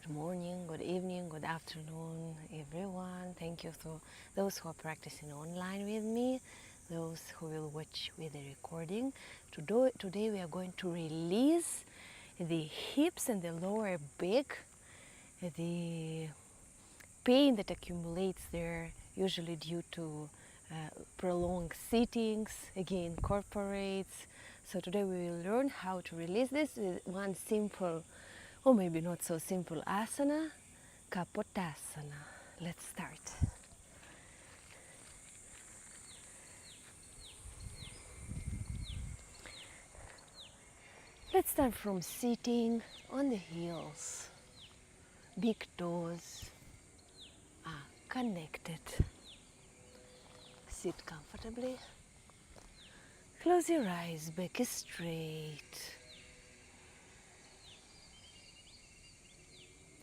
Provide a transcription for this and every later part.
Good morning, good evening, good afternoon, everyone. Thank you to those who are practicing online with me, those who will watch with the recording. Today we are going to release the hips and the lower back, the pain that accumulates there, usually due to prolonged sittings, again, corporates. So today we will learn how to release this with one simple, or maybe not so simple asana, Kapotasana. Let's start. Let's start from sitting on the heels. Big toes are connected. Sit comfortably. Close your eyes, back is straight.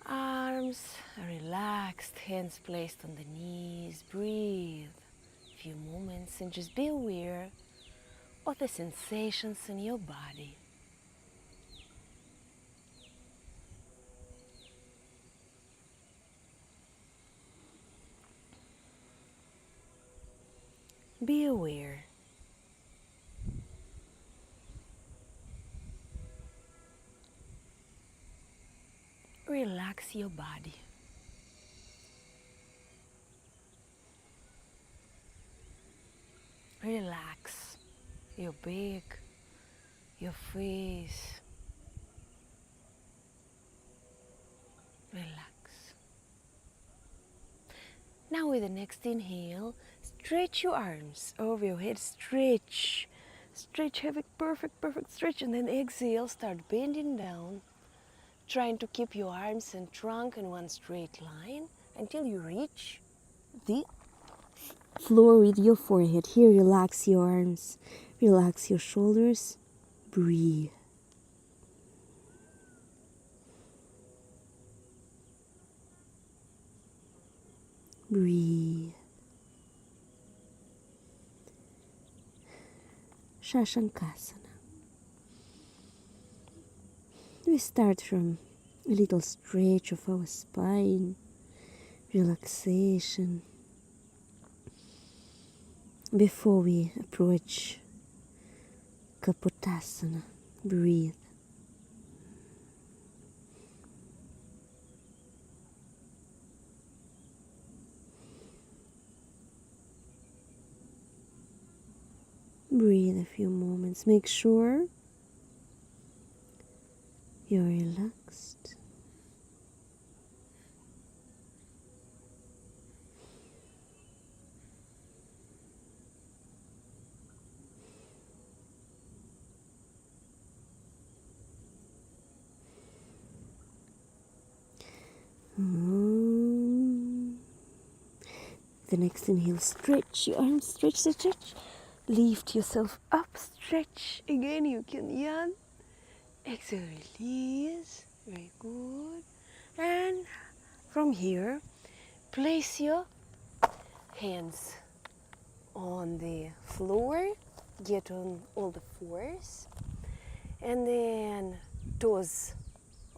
Arms are relaxed, hands placed on the knees. Breathe a few moments and just be aware of the sensations in your body. Be aware. Relax your body. Relax your back, your face. Relax. Now with the next inhale, stretch your arms over your head. Stretch. Stretch, have a perfect stretch. And then exhale, start bending down, trying to keep your arms and trunk in one straight line until you reach the floor with your forehead. Here, relax your arms, relax your shoulders, breathe. Breathe. Shashankasana. We start from a little stretch of our spine, relaxation, before we approach Kapotasana. Breathe. Breathe a few moments. Make sure you're relaxed. The next inhale, stretch your arms, stretch. Lift yourself up, stretch. Again, you can yawn. Exhale, release. Very good. And from here, place your hands on the floor. Get on all the fours. And then toes,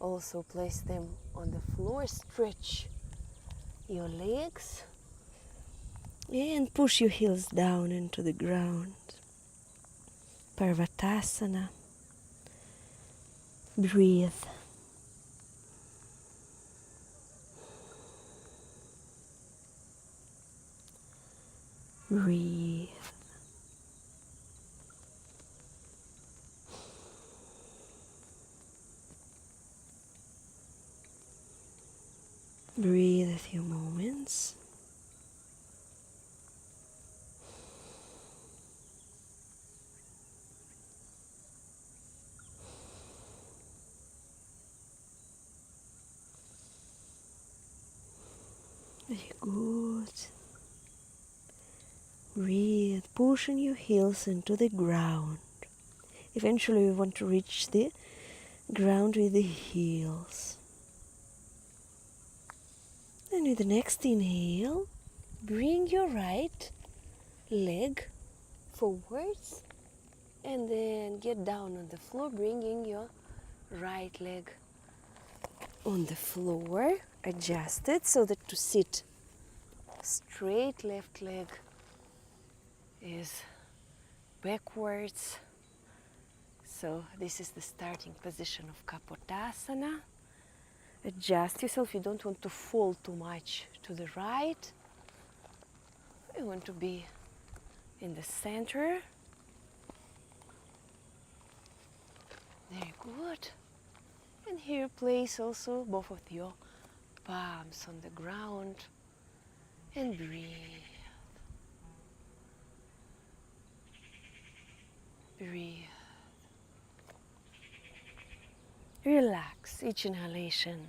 also place them on the floor. Stretch your legs. And push your heels down into the ground. Parvatasana. Breathe. Breathe. Breathe a few moments. Very good. Breathe, pushing your heels into the ground. Eventually we want to reach the ground with the heels. And with the next inhale, bring your right leg forwards and then get down on the floor, bringing your right leg on the floor, adjust it so that to sit straight, left leg is backwards. So this is the starting position of Kapotasana. Adjust yourself, you don't want to fall too much to the right. You want to be in the center. Very good. And here place also both of your palms on the ground and breathe. Breathe. Relax each inhalation.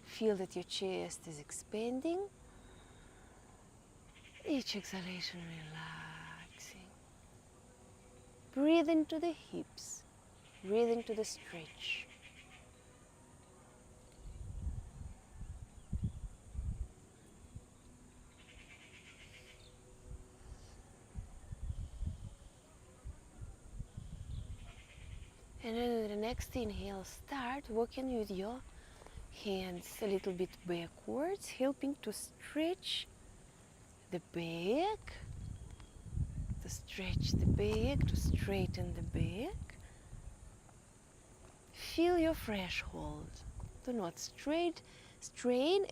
Feel that your chest is expanding. Each exhalation relaxing. Breathe into the hips. Breathe into the stretch. And then in the next inhale, start walking with your hands a little bit backwards, helping to stretch the back, to stretch the back, to straighten the back. Feel your threshold. Do not strain,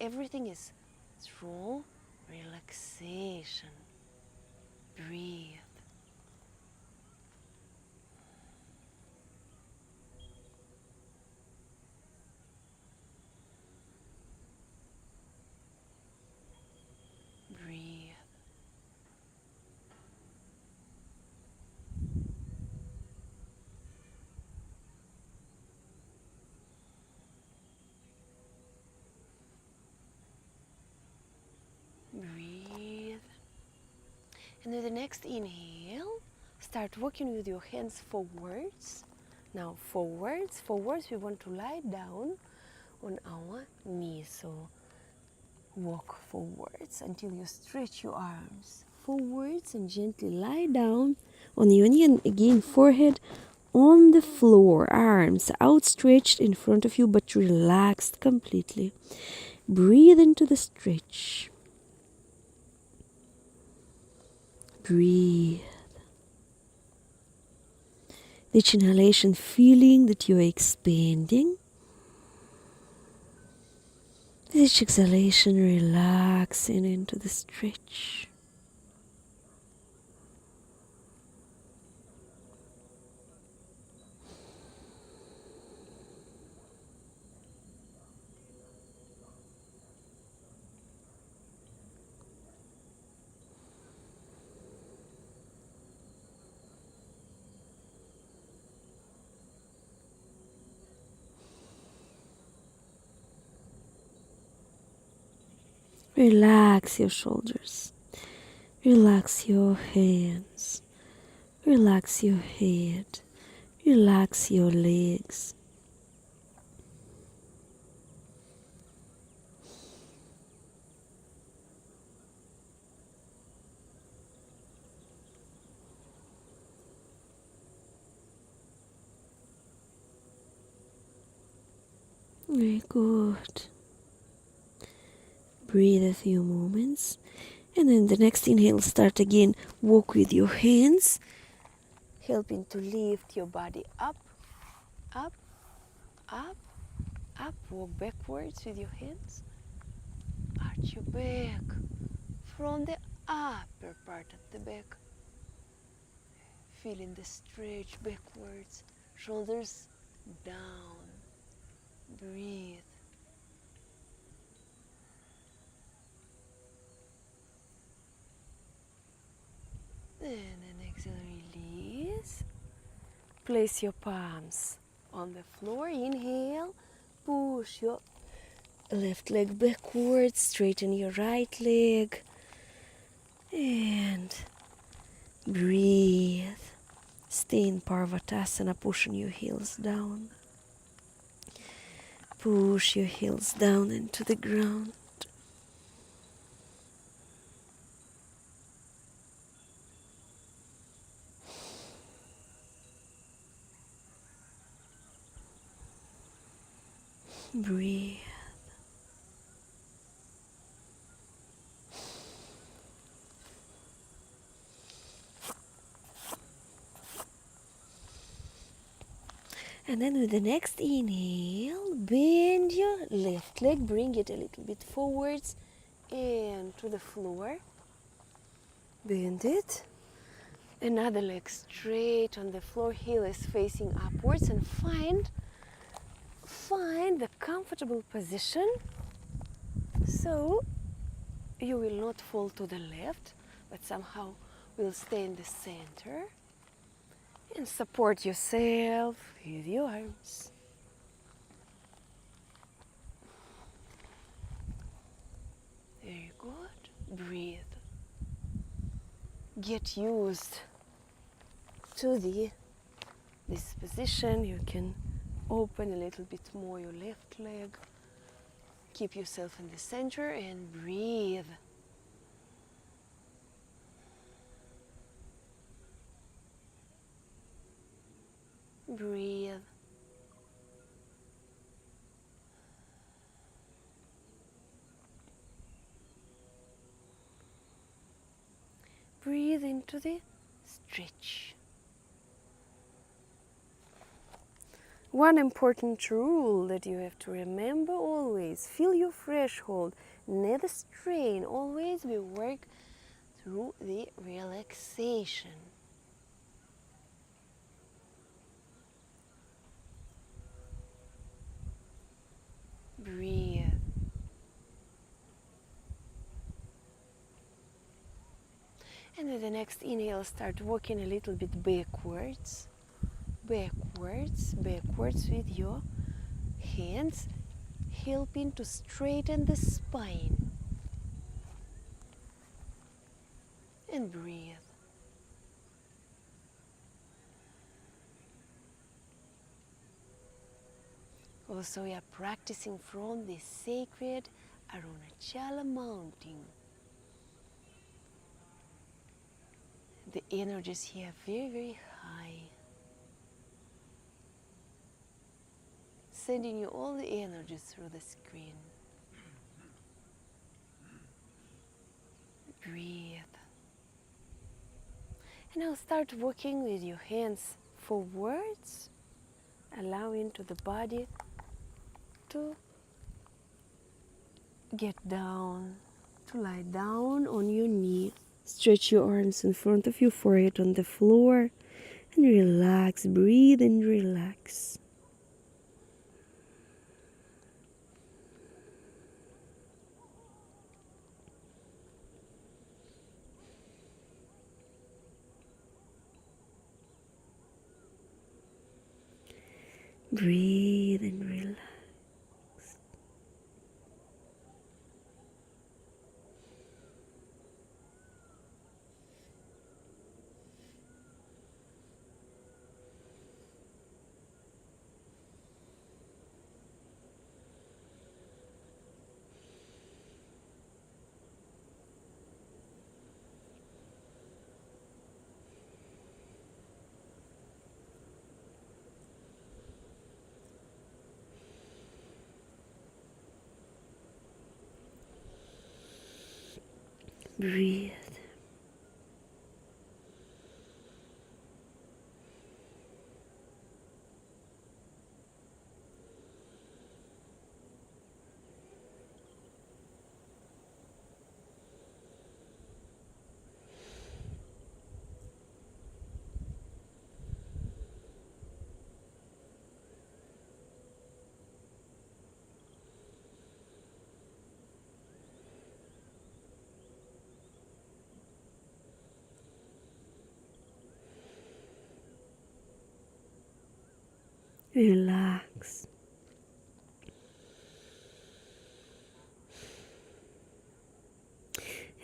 everything is strong. Relaxation. Breathe. Breathe. Breathe. And with the next inhale, start walking with your hands forwards. Now forwards, we want to lie down on our knees. So walk forwards until you stretch your arms forwards and gently lie down on your knee. And again, forehead on the floor, arms outstretched in front of you but relaxed completely. Breathe into the stretch. Breathe. Each inhalation, feeling that you are expanding. Each exhalation, relaxing into the stretch. Relax your shoulders. Relax your hands. Relax your head. Relax your legs. Very good. Breathe a few moments. And then the next inhale, start again. Walk with your hands, helping to lift your body up, up, up, up. Walk backwards with your hands. Arch your back from the upper part of the back. Feeling the stretch backwards, shoulders down. Breathe. Then an exhale, release. Place your palms on the floor. Inhale. Push your left leg backwards. Straighten your right leg. And breathe. Stay in Parvatasana, pushing your heels down. Push your heels down into the ground. Breathe. And then with the next inhale, bend your left leg, bring it a little bit forwards and to the floor. Bend it. Another leg straight on the floor, heel is facing upwards, and find the comfortable position so you will not fall to the left, but somehow will stay in the center. And support yourself with your arms. Very good. Breathe. Get used to this position. You can open a little bit more your left leg. Keep yourself in the center and breathe. Breathe. Breathe into the stretch. One important rule that you have to remember always, feel your threshold, never strain, always we work through the relaxation. Breathe. And with the next inhale, start walking a little bit backwards. Backwards with your hands, helping to straighten the spine. And breathe. Also, we are practicing from the sacred Arunachala mountain. The energies here are very, very high. Sending you all the energies through the screen. Breathe. And now start walking with your hands forwards, allowing to the body to get down, to lie down on your knee. Stretch your arms in front of your forehead on the floor and relax. Breathe and relax. Breathe and relax. Breathe. Relax.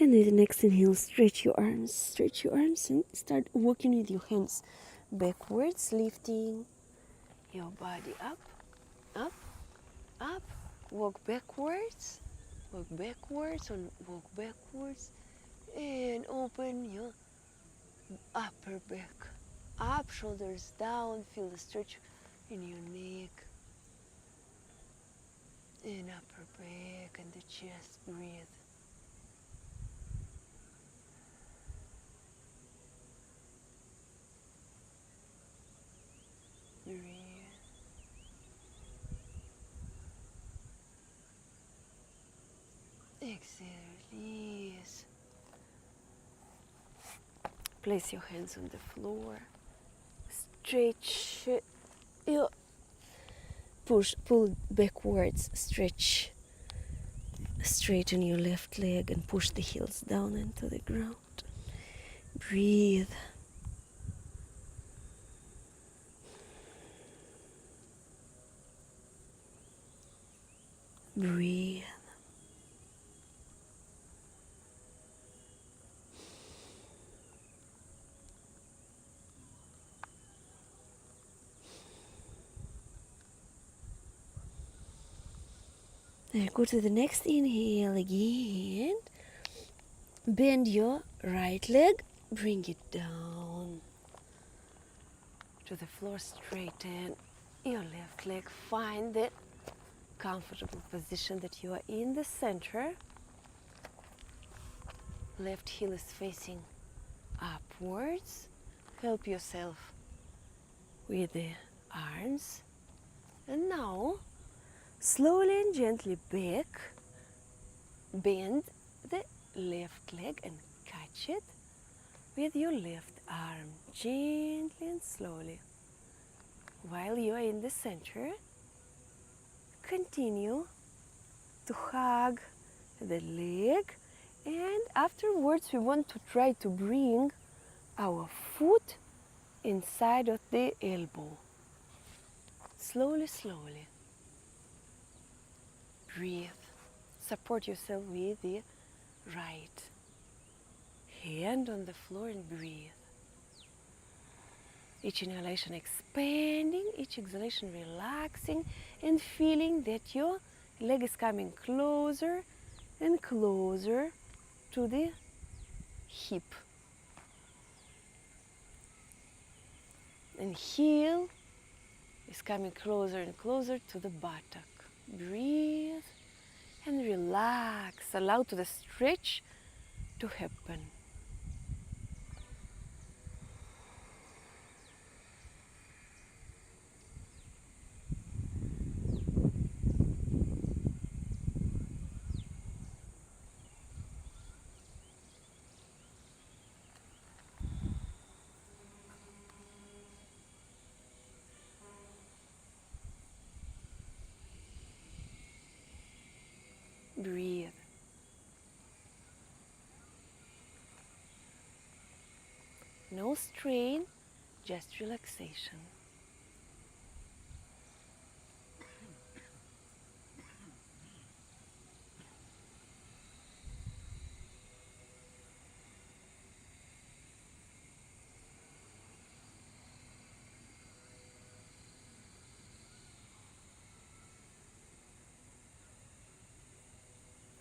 And with the next inhale, stretch your arms and start walking with your hands backwards, lifting your body up, up, up. Walk backwards, and walk backwards, and open your upper back. Up, shoulders down, feel the stretch in your neck. in upper back and the chest. Breathe. Breathe. Exhale, release. Place your hands on the floor. Stretch your pull backwards, stretch. Straighten your left leg and push the heels down into the ground. Breathe. Breathe. Now go to the next inhale again. Bend your right leg, bring it down to the floor, straighten your left leg. Find the comfortable position that you are in the center. Left heel is facing upwards. Help yourself with the arms. And now, slowly and gently back, bend the left leg and catch it with your left arm, gently and slowly. While you are in the center, continue to hug the leg, and afterwards we want to try to bring our foot inside of the elbow. Slowly, slowly. Breathe. Support yourself with the right hand on the floor and breathe. Each inhalation expanding, each exhalation relaxing, and feeling that your leg is coming closer and closer to the hip. And heel is coming closer and closer to the buttock. Breathe and relax. Allow to the stretch to happen. Breathe. No strain, just relaxation.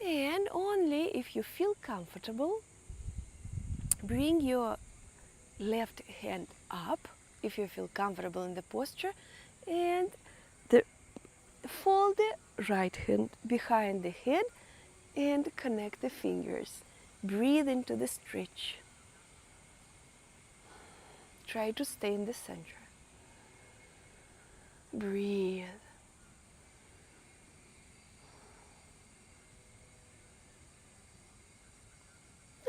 And only if you feel comfortable, bring your left hand up if you feel comfortable in the posture, and fold the right hand behind the head and connect the fingers. Breathe into the stretch. Try to stay in the center. Breathe.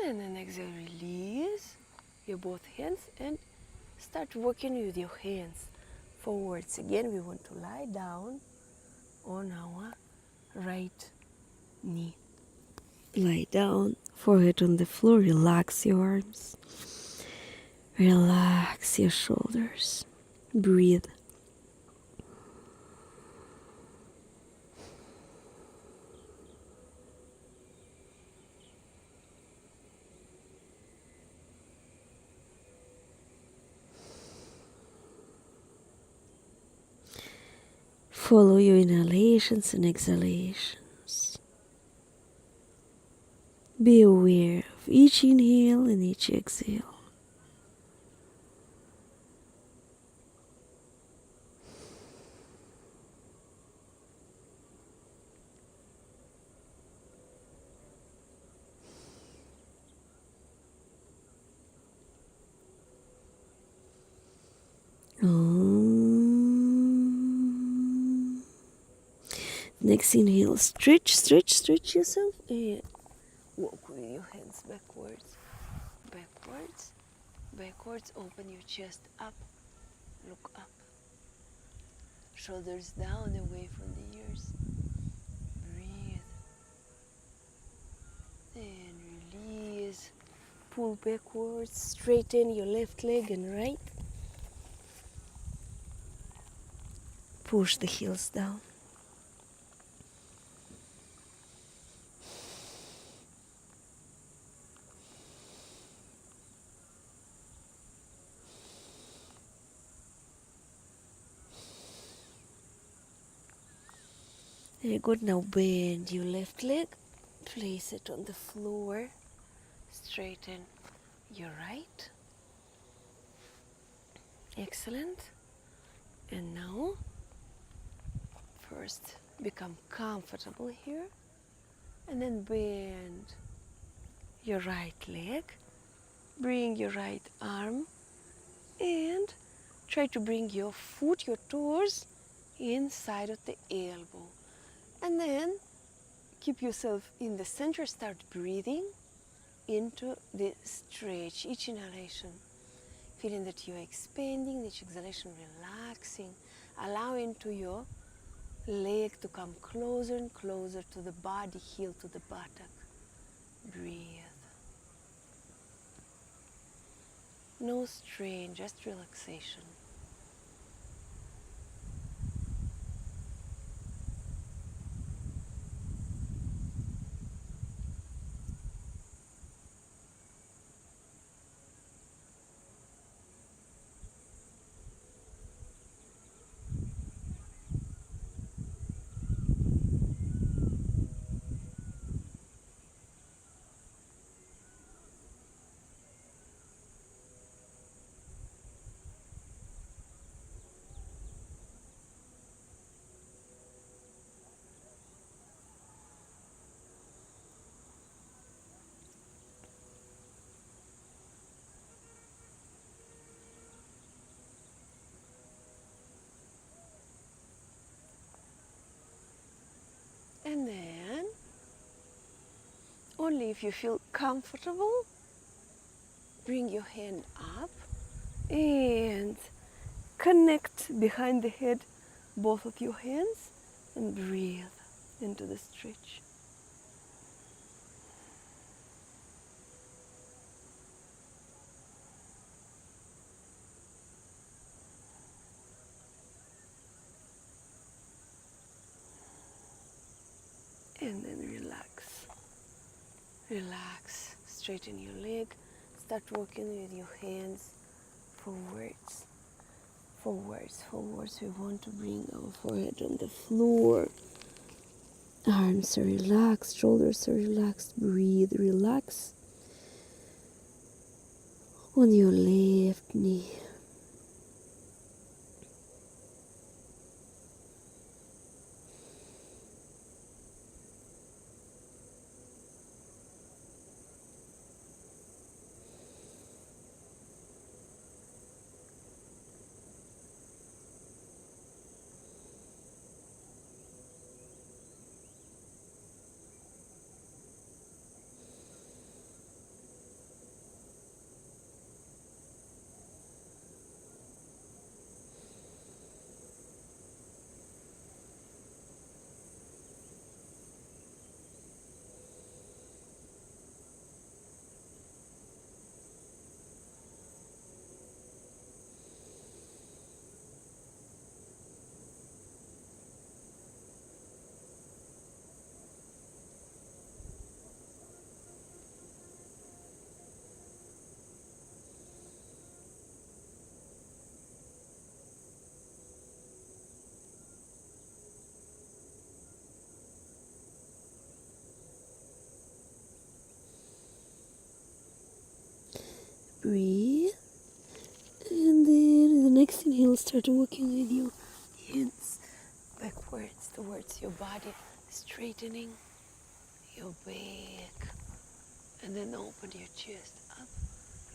And then exhale, release your both hands and start working with your hands forwards. Again, we want to lie down on our right knee. Lie down, forehead on the floor, relax your arms, relax your shoulders, breathe. Follow your inhalations and exhalations. Be aware of each inhale and each exhale. Next inhale, stretch, stretch, stretch yourself, and walk with your hands backwards, backwards, backwards. Open your chest up, look up. Shoulders down, away from the ears. Breathe. And release. Pull backwards, straighten your left leg and right. Push the heels down. Very good. Now bend your left leg. Place it on the floor. Straighten your right. Excellent. And now, first become comfortable here. And then bend your right leg. Bring your right arm. And try to bring your foot, your toes, inside of the elbow. And then keep yourself in the center. Start breathing into the stretch. Each inhalation, feeling that you are expanding, each exhalation relaxing, allowing to your leg to come closer and closer to the body, heel to the buttock. Breathe. No strain, just relaxation. And then, only if you feel comfortable, bring your hand up and connect behind the head both of your hands and breathe into the stretch. And then relax. Relax. Straighten your leg. Start walking with your hands forwards. Forwards, forwards. We want to bring our forehead on the floor. Arms are relaxed. Shoulders are relaxed. Breathe. Relax. On your left knee. Breathe. And then the next inhale, start walking with your hands backwards towards your body, straightening your back. And then open your chest up.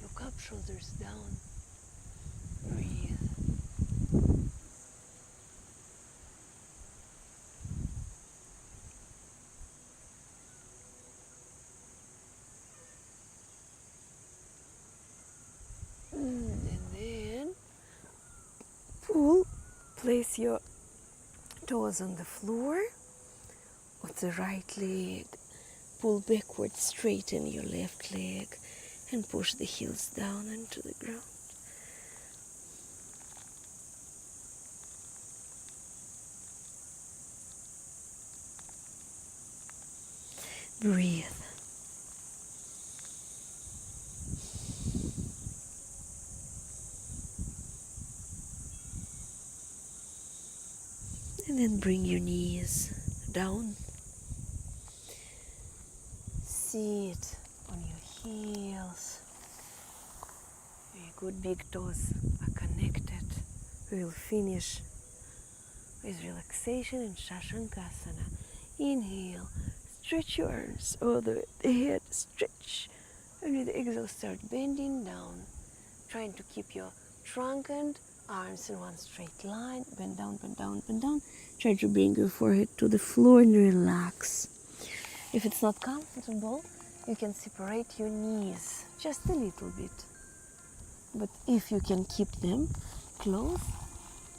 Look up, shoulders down. Breathe. pull, place your toes on the floor with the right leg. Pull backward, straighten your left leg and push the heels down into the ground. Breathe. And then bring your knees down. Sit on your heels. Very good, big toes are connected. We will finish with relaxation in Shashankasana. Inhale, stretch your arms over the head, stretch. And with the exhale, start bending down, trying to keep your trunk and arms in one straight line. Bend down, bend down, bend down. Try to bring your forehead to the floor and relax. If it's not comfortable, you can separate your knees just a little bit. But if you can keep them close,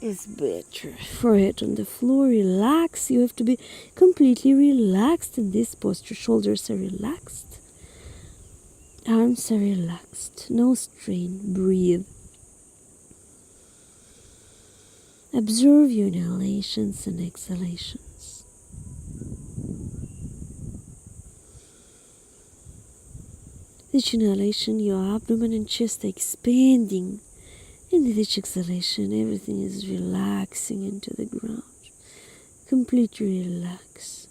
it's better. Forehead on the floor, relax. You have to be completely relaxed in this posture. Shoulders are relaxed. Arms are relaxed. No strain. Breathe. Observe your inhalations and exhalations. Each inhalation, your abdomen and chest are expanding. And with each exhalation, everything is relaxing into the ground. Completely relax.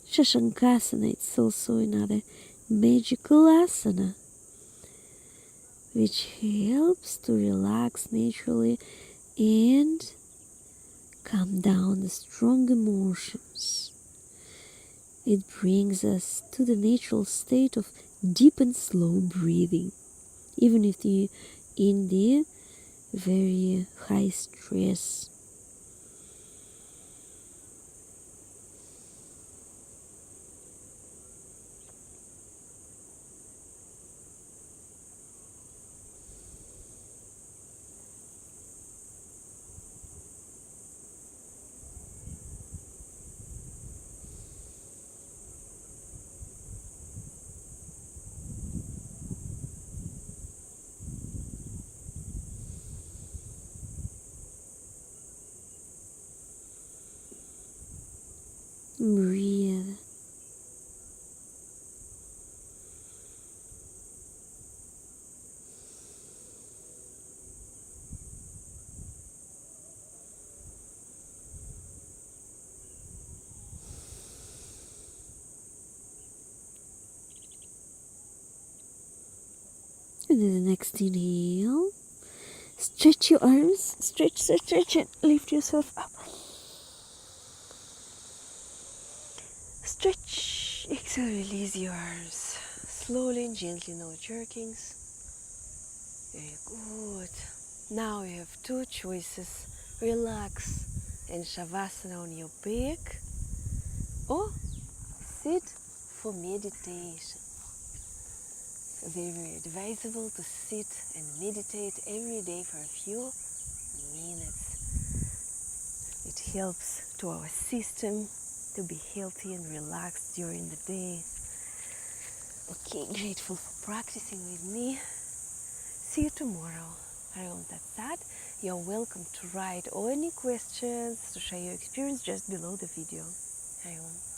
Shashankasana, it's also another magical asana, which helps to relax naturally and calm down the strong emotions. It brings us to the natural state of deep and slow breathing, even if you're in the very high stress. Breathe. And then the next inhale. Stretch your arms. Stretch, stretch, stretch, and lift yourself up. Stretch. Exhale, release your arms. Slowly and gently, no jerkings. Very good. Now you have two choices. Relax in Shavasana on your back or sit for meditation. Very, very advisable to sit and meditate every day for a few minutes. It helps to our system to be healthy and relaxed during the day. Okay, grateful for practicing with me. See you tomorrow. Hariom Tatsat. You're welcome to write or any questions, to share your experience just below the video. Hariom.